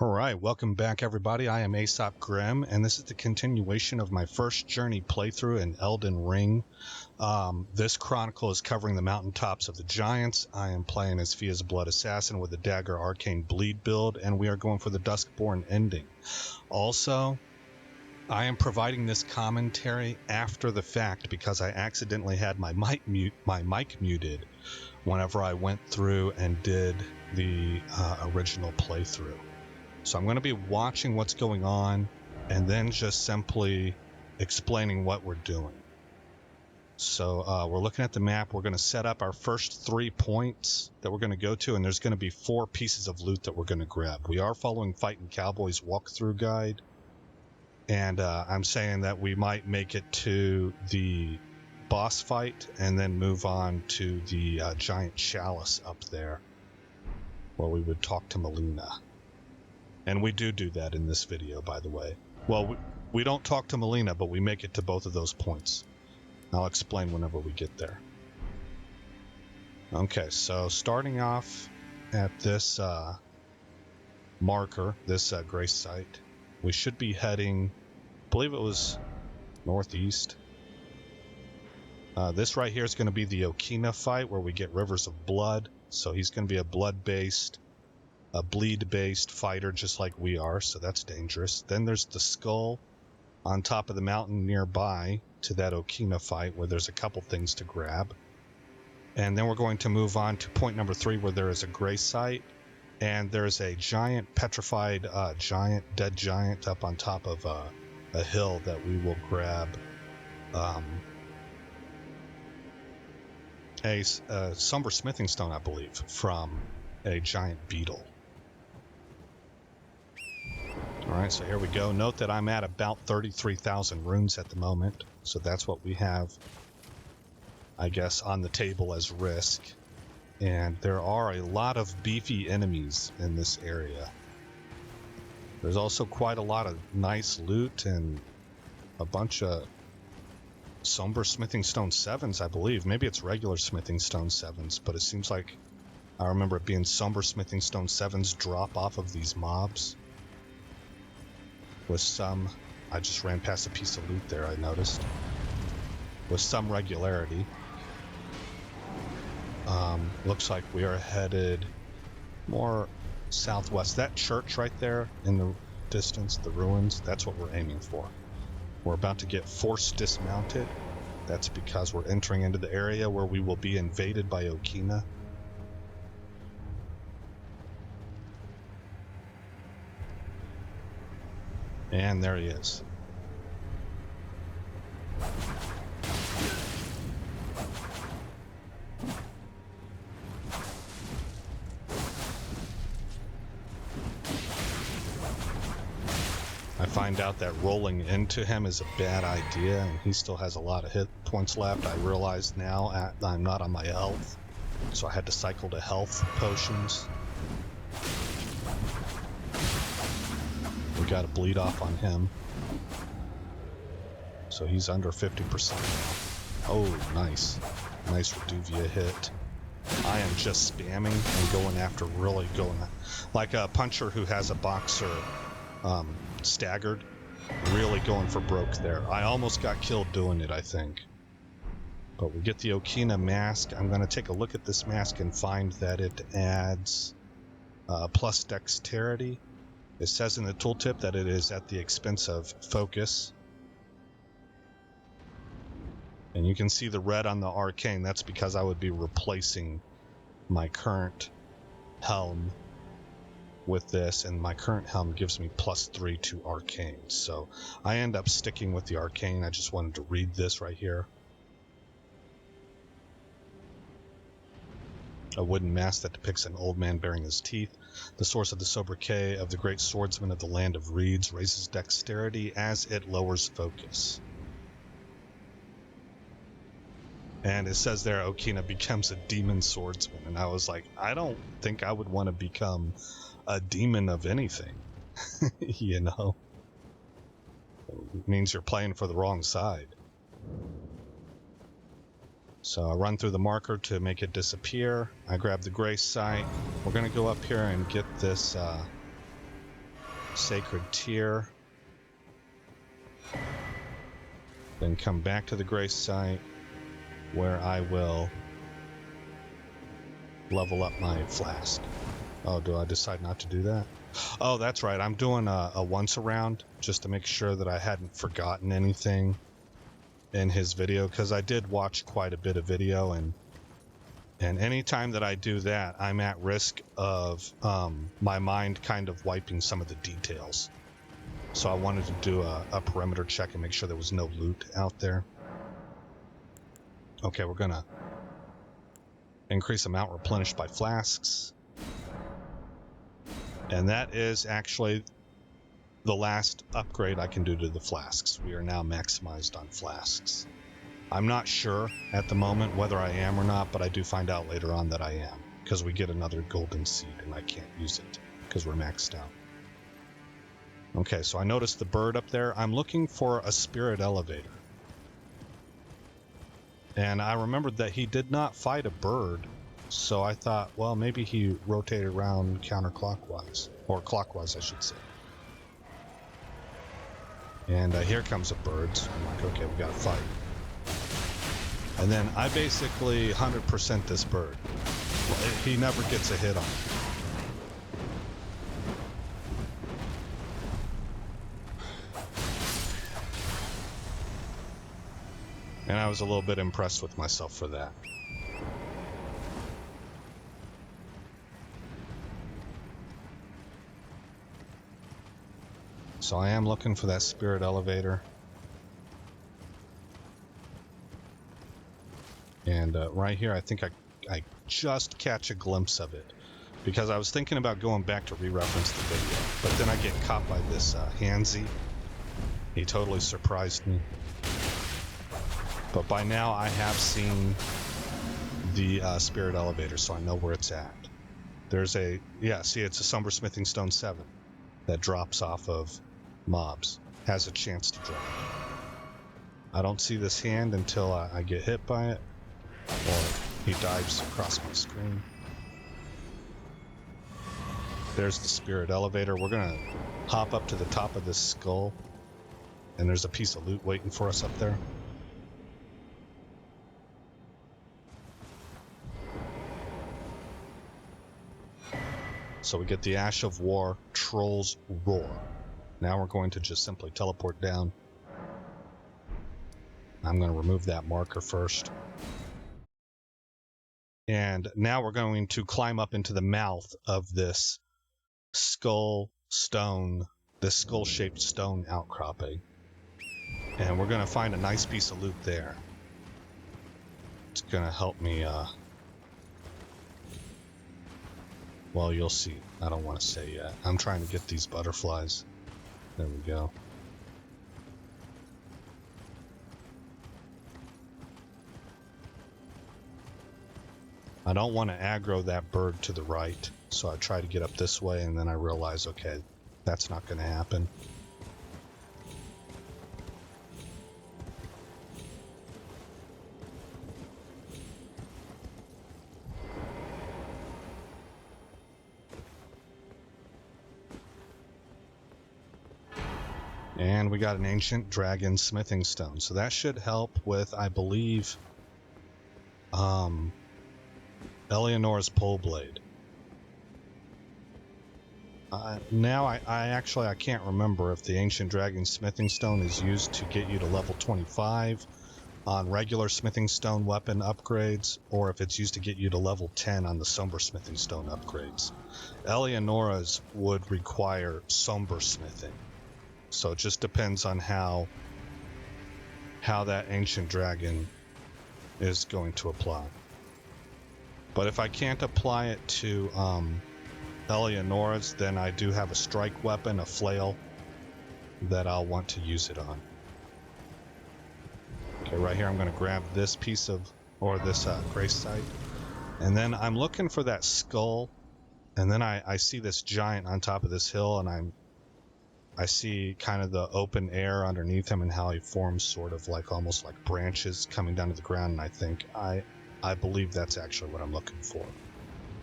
Alright, welcome back everybody. I am Aesop Grimm, and this is the continuation of my first journey playthrough in Elden Ring. This chronicle is covering the Mountaintops of the Giants. I am playing as Fia's Blood Assassin with the Dagger Arcane Bleed build, and we are going for the Duskborn ending. Also, I am providing this commentary after the fact because I accidentally had my mic muted whenever I went through and did the original playthrough. So I'm going to be watching what's going on and then just simply explaining what we're doing. So we're looking at the map. We're going to set up our first 3 points that we're going to go to, and there's going to be 4 pieces of loot that we're going to grab. We are following Fighting Cowboy's walkthrough guide, and I'm saying that we might make it to the boss fight and then move on to the giant chalice up there where we would talk to Melina. And we do that in this video, by the way. Well, we don't talk to Melina, but we make it to both of those points. I'll explain whenever we get there. Okay, so starting off at this marker, this grace site, we should be heading, I believe it was northeast. This right here is going to be the Okina fight where we get Rivers of Blood. So he's going to be a blood-based, a bleed-based fighter just like we are, so that's dangerous. Then there's the skull on top of the mountain nearby to that Okina fight where there's a couple things to grab. And then we're going to move on to point number 3 where there is a grace site, and there's a giant petrified dead giant up on top of a hill that we will grab a somber smithing stone, I believe, from a giant beetle. Alright, so here we go. Note that I'm at about 33,000 runes at the moment, so that's what we have, I guess, on the table as risk. And there are a lot of beefy enemies in this area. There's also quite a lot of nice loot and a bunch of somber smithing stone 7s, I believe. Maybe it's regular smithing stone 7s, but it seems like I remember it being somber smithing stone 7s drop off of these mobs. With some, I just ran past a piece of loot there, I noticed, with some regularity. Looks like we are headed more southwest. That church right there in the distance, the ruins, that's what we're aiming for. We're about to get force dismounted. That's because we're entering into the area where we will be invaded by Okina. And there he is. I find out that rolling into him is a bad idea, and he still has a lot of hit points left. I realize now I'm not on my health, so I had to cycle to health potions. We got to bleed off on him. So he's under 50% now. Oh, nice. Nice Reduvia hit. I am just spamming and going after, really going like a puncher who has a boxer staggered. Really going for broke there. I almost got killed doing it, I think. But we get the Okina mask. I'm going to take a look at this mask and find that it adds plus dexterity. It says in the tooltip that it is at the expense of focus. And you can see the red on the arcane. That's because I would be replacing my current helm with this, and my current helm gives me +3 to arcane. So I end up sticking with the arcane. I just wanted to read this right here. A wooden mask that depicts an old man baring his teeth. The source of the sobriquet of the great swordsman of the land of reeds raises dexterity as it lowers focus. And it says there, Okina becomes a demon swordsman. And I was like, I don't think I would want to become a demon of anything. You know? It means you're playing for the wrong side. So I run through the marker to make it disappear. I grab the grace site. We're going to go up here and get this Sacred Tear. Then come back to the grace site where I will level up my flask. Oh, do I decide not to do that? Oh, that's right. I'm doing a once around just to make sure that I hadn't forgotten anything in his video, because I did watch quite a bit of video, and anytime that I do that, I'm at risk of my mind kind of wiping some of the details. So I wanted to do a perimeter check and make sure there was no loot out there. Okay, we're gonna increase amount replenished by flasks. And that is actually the last upgrade I can do to the flasks. We are now maximized on flasks. I'm not sure at the moment whether I am or not, but I do find out later on that I am, because we get another golden seed and I can't use it because we're maxed out. Okay, so I noticed the bird up there. I'm looking for a spirit elevator. And I remembered that he did not fight a bird, so I thought, well, maybe he rotated around counterclockwise, or clockwise, I should say. And here comes a bird, so I'm like, okay, we gotta fight. And then I basically 100% this bird. He never gets a hit on it. And I was a little bit impressed with myself for that. So I am looking for that spirit elevator. And right here, I think I just catch a glimpse of it, because I was thinking about going back to re-reference the video, but then I get caught by this Hansi. He totally surprised me. But by now I have seen the spirit elevator, so I know where it's at. There's a, yeah, see, it's a Somber Smithing Stone 7 that drops off of mobs. Has a chance to drop. I don't see this hand until I get hit by it, or he dives across my screen. There's the spirit elevator. We're gonna hop up to the top of this skull, and there's a piece of loot waiting for us up there. So we get the Ash of War, Troll's Roar. Now we're going to just simply teleport down. I'm going to remove that marker first. And now we're going to climb up into the mouth of this skull stone, this skull-shaped stone outcropping. And we're going to find a nice piece of loot there. It's going to help me, well, you'll see. I don't want to say yet. I'm trying to get these butterflies. There we go. I don't want to aggro that bird to the right, so I try to get up this way, and then I realize, okay, that's not going to happen. And we got an Ancient Dragon Smithing Stone, so that should help with, I believe, Eleanor's Pole Blade. Now I can't remember if the Ancient Dragon Smithing Stone is used to get you to level 25 on regular Smithing Stone weapon upgrades, or if it's used to get you to level 10 on the Somber Smithing Stone upgrades. Eleanor's would require Somber Smithing, so it just depends on how that Ancient Dragon is going to apply. But if I can't apply it to Eleanor's, then I do have a strike weapon, a flail, that I'll want to use it on. Okay, right here I'm going to grab this piece of, or this grace site, and then I'm looking for that skull, and then I see this giant on top of this hill, and I see kind of the open air underneath him and how he forms sort of like almost like branches coming down to the ground, and I think I believe that's actually what I'm looking for.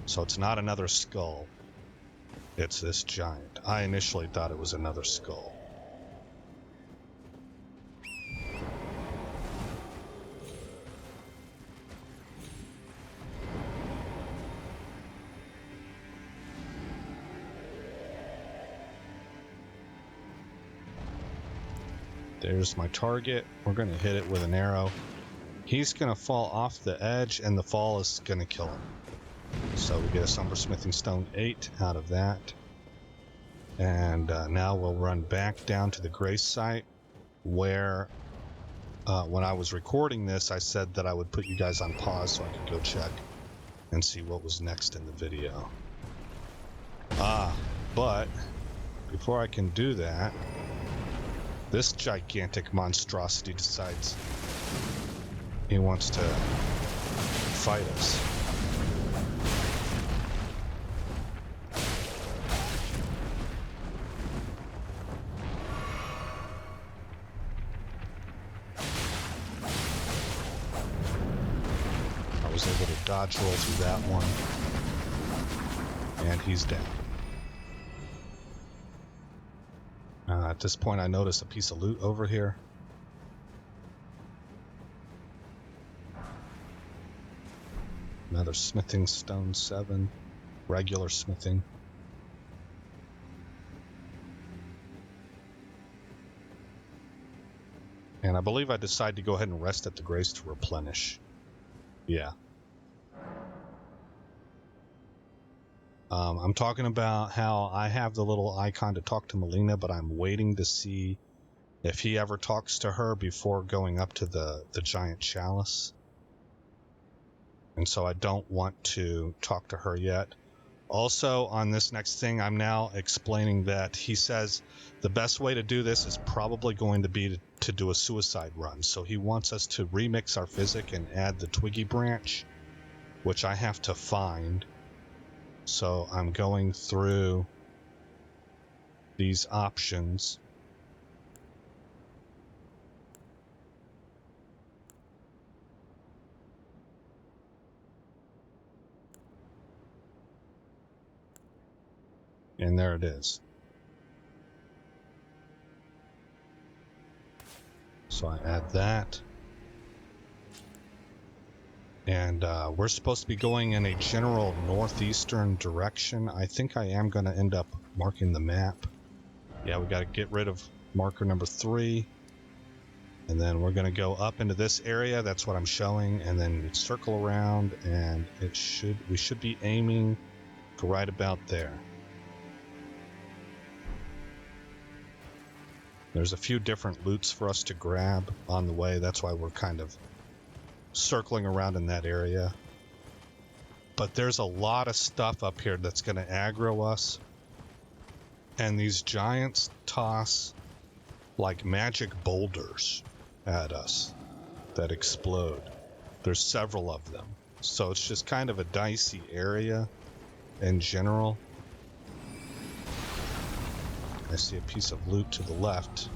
So it's not another skull. it's this giant. I initially thought it was another skull. There's my target. We're going to hit it with an arrow. He's going to fall off the edge, and the fall is going to kill him. So we get a Sombersmithing Stone 8 out of that. And now we'll run back down to the grace site, where when I was recording this, I said that I would put you guys on pause so I could go check and see what was next in the video. But before I can do that, this gigantic monstrosity decides he wants to fight us. I was able to dodge roll through that one, and he's down. At this point, I notice a piece of loot over here. Another smithing stone 7, regular smithing. And I believe I decided to go ahead and rest at the grace to replenish. Yeah. I'm talking about how I have the little icon to talk to Melina, but I'm waiting to see if he ever talks to her before going up to the giant chalice. And so I don't want to talk to her yet. Also, on this next thing, I'm now explaining that he says the best way to do this is probably going to be to do a suicide run. So he wants us to remix our physic and add the Twiggy branch, which I have to find. So I'm going through these options. And there it is. So I add that. And we're supposed to be going in a general northeastern direction. I think I am going to end up marking the map. Yeah, we got to get rid of marker number 3. And then we're going to go up into this area. That's what I'm showing. And then circle around, and we should be aiming right about there. There's a few different loots for us to grab on the way. That's why we're kind of circling around in that area. But there's a lot of stuff up here that's going to aggro us. And these giants toss like magic boulders at us that explode. There's several of them. So it's just kind of a dicey area in general. I see a piece of loot to the left.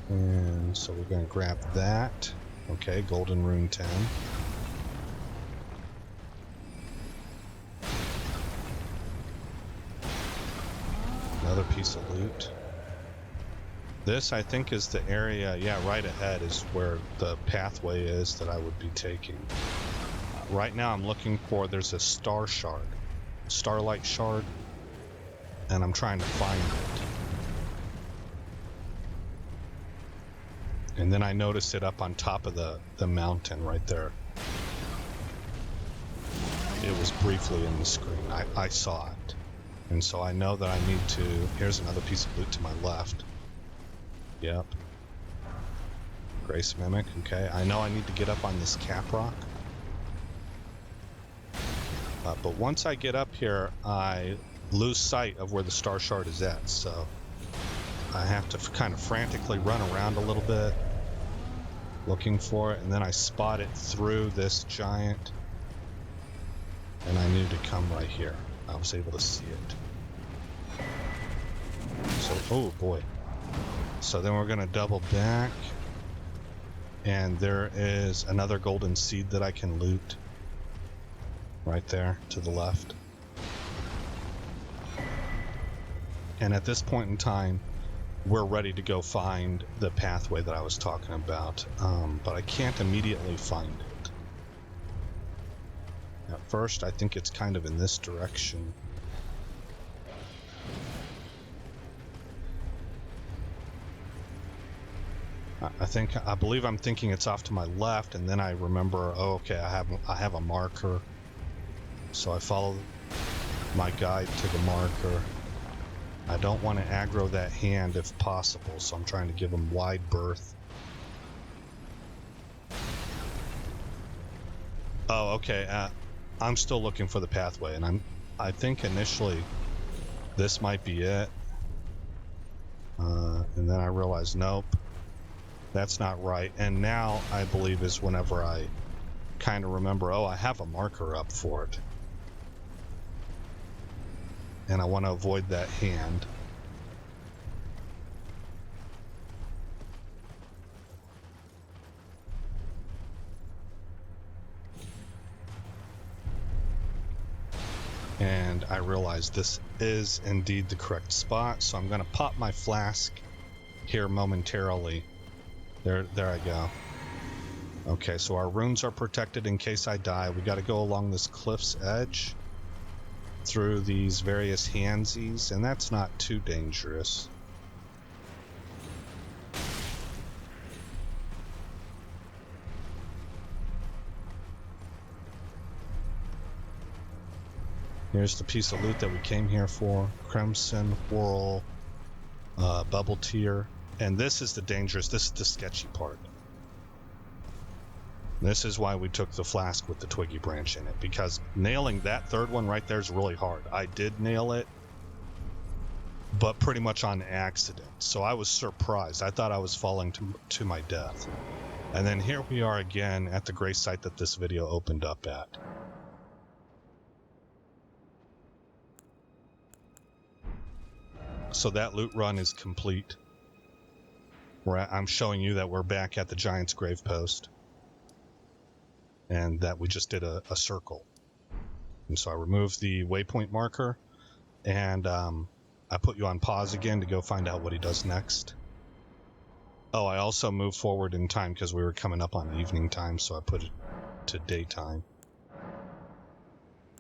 And so we're going to grab that. Okay, golden rune 10. Another piece of loot. This, I think, is the area, yeah, right ahead is where the pathway is that I would be taking. Right now I'm looking for, there's a star shard, starlight shard, and I'm trying to find it. And then I noticed it up on top of the mountain right there. It was briefly in the screen. I saw it. And so I know that I need to... Here's another piece of loot to my left. Yep. Grace Mimic, okay. I know I need to get up on this cap rock. But once I get up here, I lose sight of where the star shard is at. So I have to kind of frantically run around a little bit, looking for it, and then I spot it through this giant, and I knew to come right here. I was able to see it. So, oh boy. So then we're going to double back, and there is another golden seed that I can loot right there to the left. And at this point in time, we're ready to go find the pathway that I was talking about, but I can't immediately find it. At first, I think it's kind of in this direction. I believe I'm thinking it's off to my left, and then I remember, oh, okay, I have a marker. So I follow my guide to the marker. I don't want to aggro that hand if possible, so I'm trying to give him wide berth. Oh, okay. I'm still looking for the pathway, and I think initially this might be it. And then I realized, nope, that's not right. And now I believe is whenever I kind of remember, oh, I have a marker up for it. And I want to avoid that hand. And I realize this is indeed the correct spot, so I'm going to pop my flask here momentarily. There I go. Okay, so our runes are protected in case I die. We got to go along this cliff's edge through these various handsies, and that's not too dangerous. Here's the piece of loot that we came here for. Crimson, Whirl, Bubble Tier. And this is the sketchy part. This is why we took the flask with the twiggy branch in it, because nailing that third one right there is really hard. I did nail it, but pretty much on accident. So I was surprised. I thought I was falling to my death. And then here we are again at the gray site that this video opened up at. So that loot run is complete. I'm showing you that we're back at the Giant's Grave Post, and that we just did a circle. And so I removed the waypoint marker, and I put you on pause again to go find out what he does next. Oh, I also moved forward in time because we were coming up on evening time, so I put it to daytime.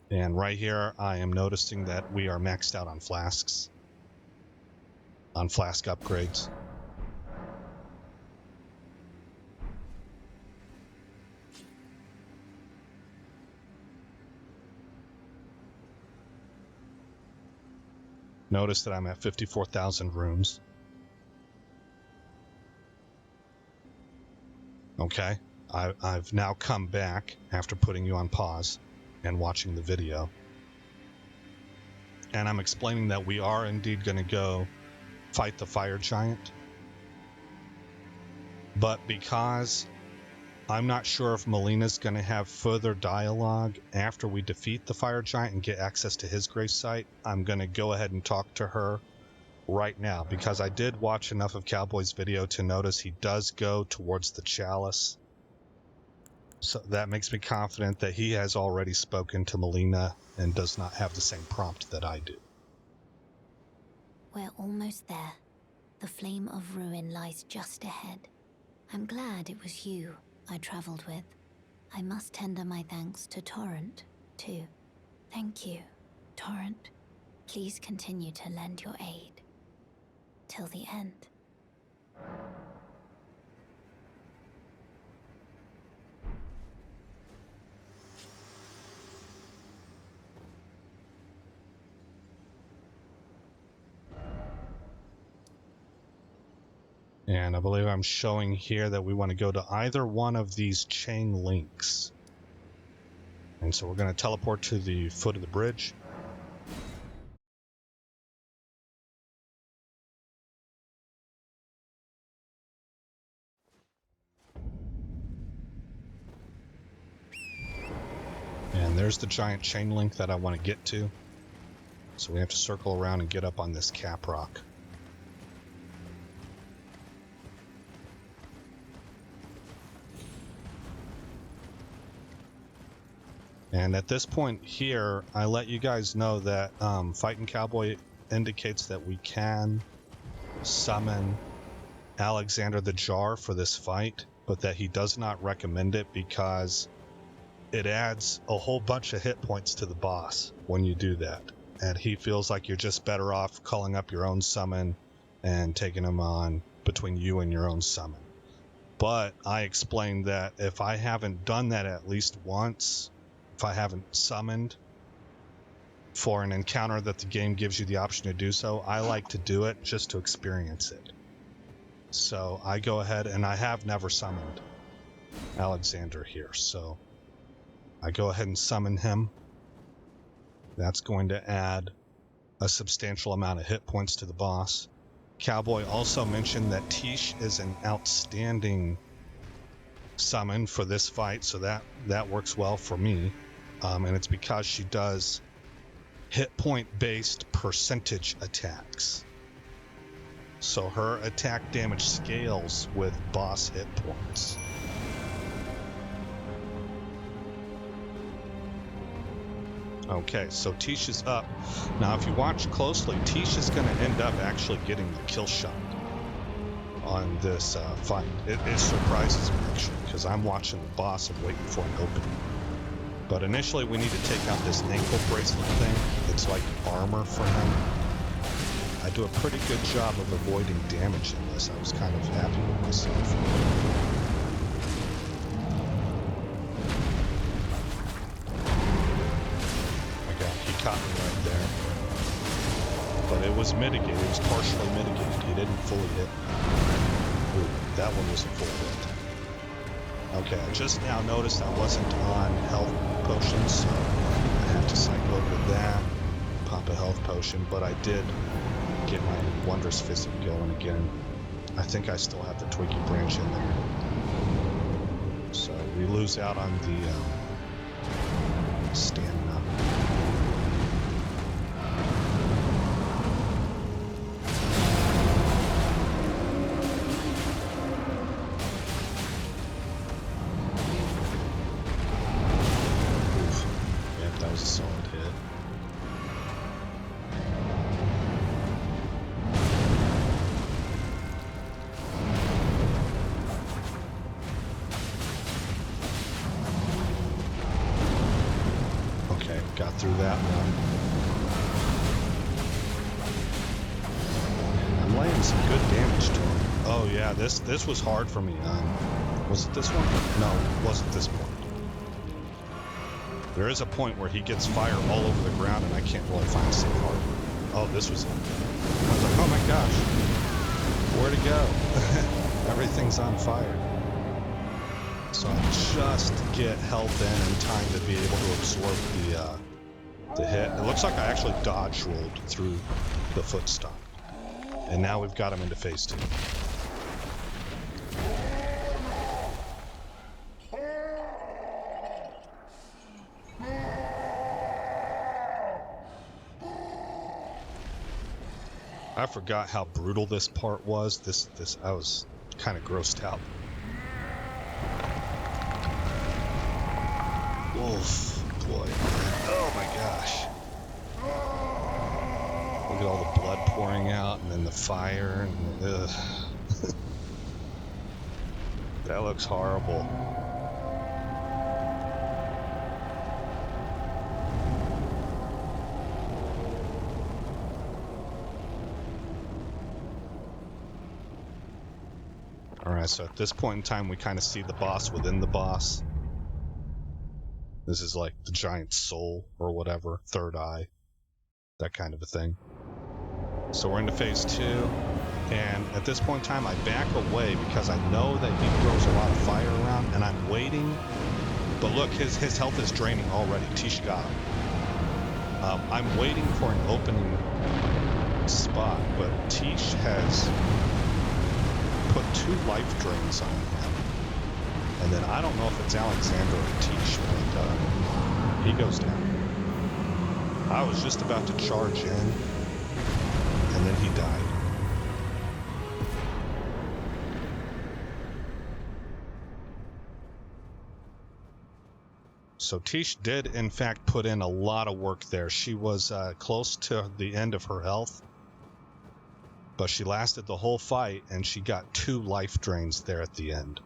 And right here, I am noticing that we are maxed out on flasks, on flask upgrades. Notice that I'm at 54,000 runes. Okay, I've now come back after putting you on pause and watching the video. And I'm explaining that we are indeed going to go fight the fire giant. But because I'm not sure if Melina's going to have further dialogue after we defeat the fire giant and get access to his grave site, I'm going to go ahead and talk to her right now, because I did watch enough of Cowboy's video to notice he does go towards the chalice. So that makes me confident that he has already spoken to Melina and does not have the same prompt that I do. We're almost there. The flame of ruin lies just ahead. I'm glad it was you I traveled with. I must tender my thanks to Torrent, too. Thank you, Torrent. Please continue to lend your aid. Till the end. And I believe I'm showing here that we want to go to either one of these chain links. And so we're going to teleport to the foot of the bridge. And there's the giant chain link that I want to get to. So we have to circle around and get up on this cap rock. And at this point here, I let you guys know that fighting Cowboy indicates that we can summon Alexander the Jar for this fight, but that he does not recommend it because it adds a whole bunch of hit points to the boss when you do that. And he feels like you're just better off calling up your own summon and taking him on between you and your own summon. But I explained that if I haven't done that at least once, if I haven't summoned for an encounter that the game gives you the option to do so, I like to do it just to experience it. So I go ahead, and I have never summoned Alexander here, so I go ahead and summon him. That's going to add a substantial amount of hit points to the boss. Cowboy also mentioned that Tish is an outstanding summon for this fight, so that works well for me. And it's because she does hit point based percentage attacks. So her attack damage scales with boss hit points. Okay, so Tish is up. Now, if you watch closely, Tish is going to end up actually getting the kill shot on this fight. It surprises me, actually, because I'm watching the boss and waiting for an opening. But initially, we need to take out this ankle bracelet thing. It's like armor for him. I do a pretty good job of avoiding damage in this. I was kind of happy with myself. Caught me right there, but it was mitigated. It was partially mitigated. He didn't fully hit. Ooh, that one was a full hit. Okay, I just now noticed I wasn't on health potions, so I have to cycle over to that, pop a health potion, but I did get my Wondrous Physic going again. I think I still have the Twiggy Branch in there. So we lose out on the stamina. Got through that one. I'm laying some good damage to him. Oh yeah, this was hard for me. Was it this one? No, it wasn't this point. There is a point where he gets fire all over the ground and I can't really find safe harbor. Oh, this was it. I was like, oh my gosh, where'd it go? Everything's on fire. So I just get health in time to be able to absorb the hit. It looks like I actually dodge rolled through the foot stomp. And now we've got him into phase 2. I forgot how brutal this part was. This I was kind of grossed out. Oof, boy. Oh my gosh. Look at all the blood pouring out and then the fire and that looks horrible. Alright, so at this point in time we kind of see the boss within the boss. This is like the giant soul or whatever, third eye, that kind of a thing. So we're into phase 2, and at this point in time I back away because I know that he throws a lot of fire around, and I'm waiting. But look, his health is draining already. Tish got him. I'm waiting for an opening spot, but Tish has put 2 life drains on him. And then I don't know if it's Alexander or Tish, but he goes down. I was just about to charge in, and then he died. So Tish did, in fact, put in a lot of work there. She was close to the end of her health, but she lasted the whole fight, and she got 2 life drains there at the end.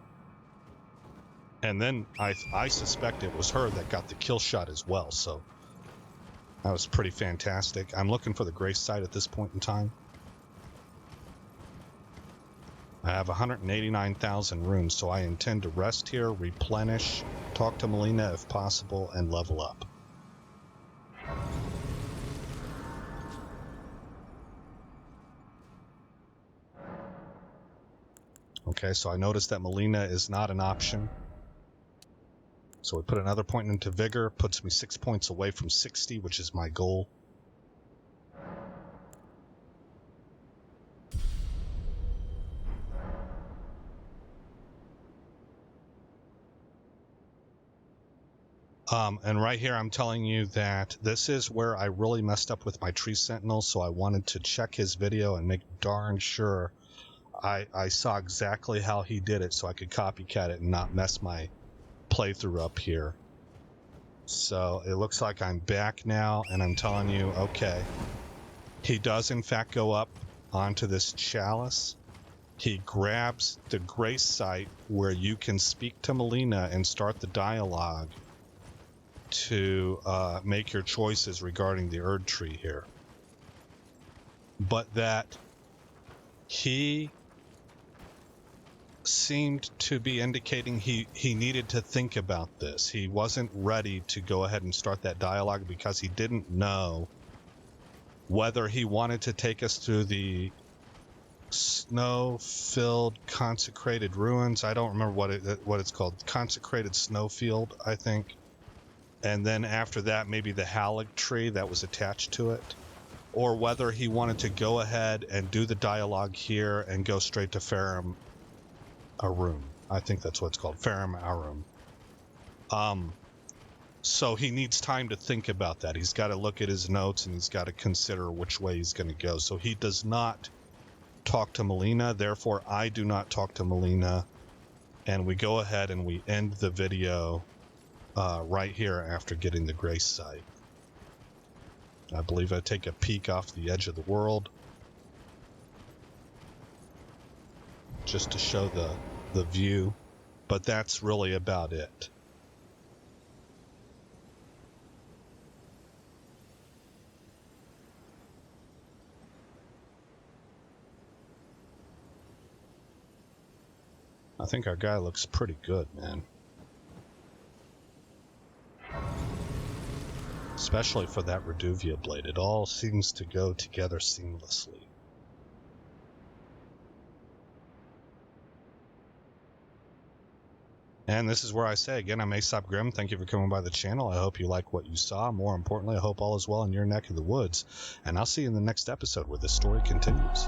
And then I suspect it was her that got the kill shot as well, so that was pretty fantastic. I'm looking for the grace site at this point in time. I have 189,000 runes, so I intend to rest here, replenish, talk to Melina if possible, and level up. Okay, so I noticed that Melina is not an option. So we put another point into Vigor, puts me 6 points away from 60, which is my goal. And right here, I'm telling you that this is where I really messed up with my Tree Sentinel, so I wanted to check his video and make darn sure I saw exactly how he did it so I could copycat it and not mess my playthrough up here. So it looks like I'm back now, and I'm telling you, okay, he does in fact go up onto this chalice. He grabs the grace site where you can speak to Melina and start the dialogue to make your choices regarding the Erd tree here. But that he seemed to be indicating he needed to think about this. He wasn't ready to go ahead and start that dialogue because he didn't know whether he wanted to take us through the snow-filled consecrated ruins. I don't remember what it's called. Consecrated snowfield, I think. And then after that, maybe the Halig tree that was attached to it, or whether he wanted to go ahead and do the dialogue here and go straight to Farum Arum. I think that's what it's called, Farum Arum. So he needs time to think about that. He's got to look at his notes and he's got to consider which way he's going to go. So he does not talk to Melina. Therefore, I do not talk to Melina. And we go ahead and we end the video right here after getting the grace site. I believe I take a peek off the edge of the world just to show the view, but that's really about it. I think our guy looks pretty good, man. Especially for that Reduvia blade. It all seems to go together seamlessly. And this is where I say, again, I'm Aesop Grimm. Thank you for coming by the channel. I hope you like what you saw. More importantly, I hope all is well in your neck of the woods. And I'll see you in the next episode where this story continues.